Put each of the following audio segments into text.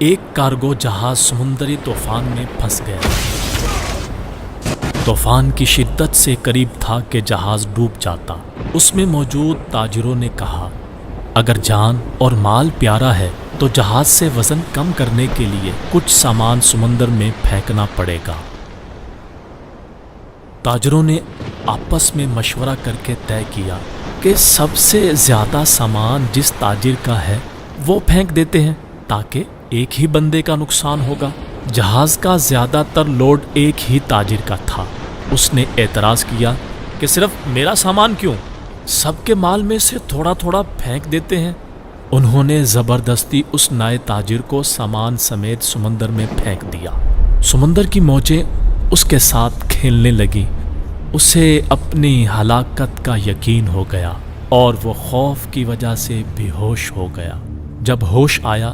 ایک کارگو جہاز سمندری طوفان میں پھنس گیا۔ طوفان کی شدت سے قریب تھا کہ جہاز ڈوب جاتا۔ اس میں موجود تاجروں نے کہا، اگر جان اور مال پیارا ہے تو جہاز سے وزن کم کرنے کے لیے کچھ سامان سمندر میں پھینکنا پڑے گا۔ تاجروں نے آپس میں مشورہ کر کے طے کیا کہ سب سے زیادہ سامان جس تاجر کا ہے وہ پھینک دیتے ہیں تاکہ ایک ہی بندے کا نقصان ہوگا۔ جہاز کا زیادہ تر لوڈ ایک ہی تاجر کا تھا۔ اس نے اعتراض کیا کہ صرف میرا سامان کیوں؟ سب کے مال میں سے تھوڑا تھوڑا پھینک دیتے ہیں۔ انہوں نے زبردستی اس نئے تاجر کو سامان سمیت سمندر میں پھینک دیا۔ سمندر کی موجیں اس کے ساتھ کھیلنے لگیں۔ اسے اپنی ہلاکت کا یقین ہو گیا اور وہ خوف کی وجہ سے بے ہوش ہو گیا۔ جب ہوش آیا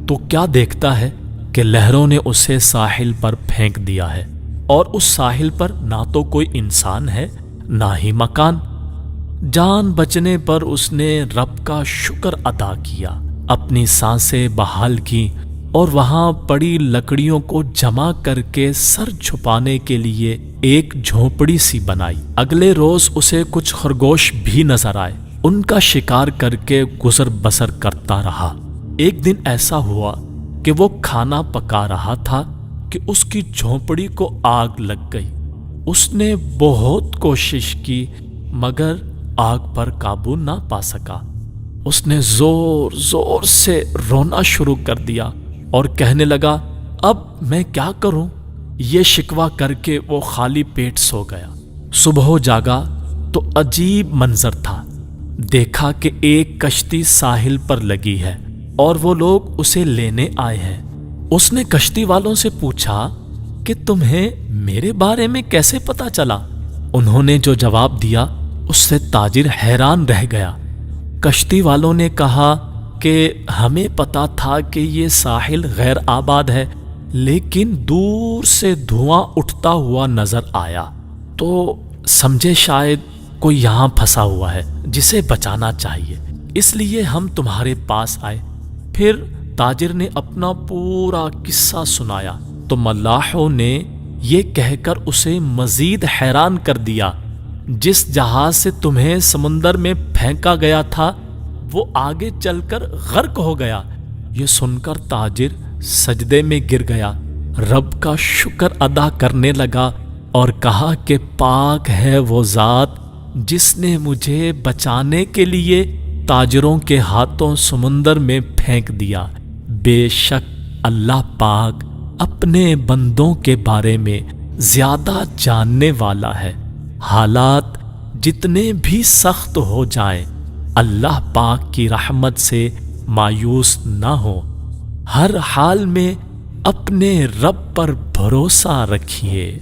تو کیا دیکھتا ہے کہ لہروں نے اسے ساحل پر پھینک دیا ہے، اور اس ساحل پر نہ تو کوئی انسان ہے نہ ہی مکان۔ جان بچنے پر اس نے رب کا شکر ادا کیا، اپنی سانسیں بحال کی اور وہاں پڑی لکڑیوں کو جمع کر کے سر چھپانے کے لیے ایک جھونپڑی سی بنائی۔ اگلے روز اسے کچھ خرگوش بھی نظر آئے۔ ان کا شکار کر کے گزر بسر کرتا رہا۔ ایک دن ایسا ہوا کہ وہ کھانا پکا رہا تھا کہ اس کی جھونپڑی کو آگ لگ گئی۔ اس نے بہت کوشش کی مگر آگ پر قابو نہ پا سکا۔ اس نے زور زور سے رونا شروع کر دیا اور کہنے لگا، اب میں کیا کروں؟ یہ شکوہ کر کے وہ خالی پیٹ سو گیا۔ صبح جاگا تو عجیب منظر تھا۔ دیکھا کہ ایک کشتی ساحل پر لگی ہے اور وہ لوگ اسے لینے آئے ہیں۔ اس نے کشتی والوں سے پوچھا کہ تمہیں میرے بارے میں کیسے پتا چلا؟ انہوں نے جو جواب دیا اس سے تاجر حیران رہ گیا۔ کشتی والوں نے کہا کہ ہمیں پتا تھا کہ یہ ساحل غیر آباد ہے، لیکن دور سے دھواں اٹھتا ہوا نظر آیا تو سمجھے شاید کوئی یہاں پھنسا ہوا ہے جسے بچانا چاہیے، اس لیے ہم تمہارے پاس آئے۔ پھر تاجر نے اپنا پورا قصہ سنایا تو ملاحوں نے یہ کہہ کر اسے مزید حیران کر دیا، جس جہاز سے تمہیں سمندر میں پھینکا گیا تھا وہ آگے چل کر غرق ہو گیا۔ یہ سن کر تاجر سجدے میں گر گیا، رب کا شکر ادا کرنے لگا اور کہا کہ پاک ہے وہ ذات جس نے مجھے بچانے کے لیے تاجروں کے ہاتھوں سمندر میں پھینک دیا۔ بے شک اللہ پاک اپنے بندوں کے بارے میں زیادہ جاننے والا ہے۔ حالات جتنے بھی سخت ہو جائیں، اللہ پاک کی رحمت سے مایوس نہ ہو، ہر حال میں اپنے رب پر بھروسہ رکھیے۔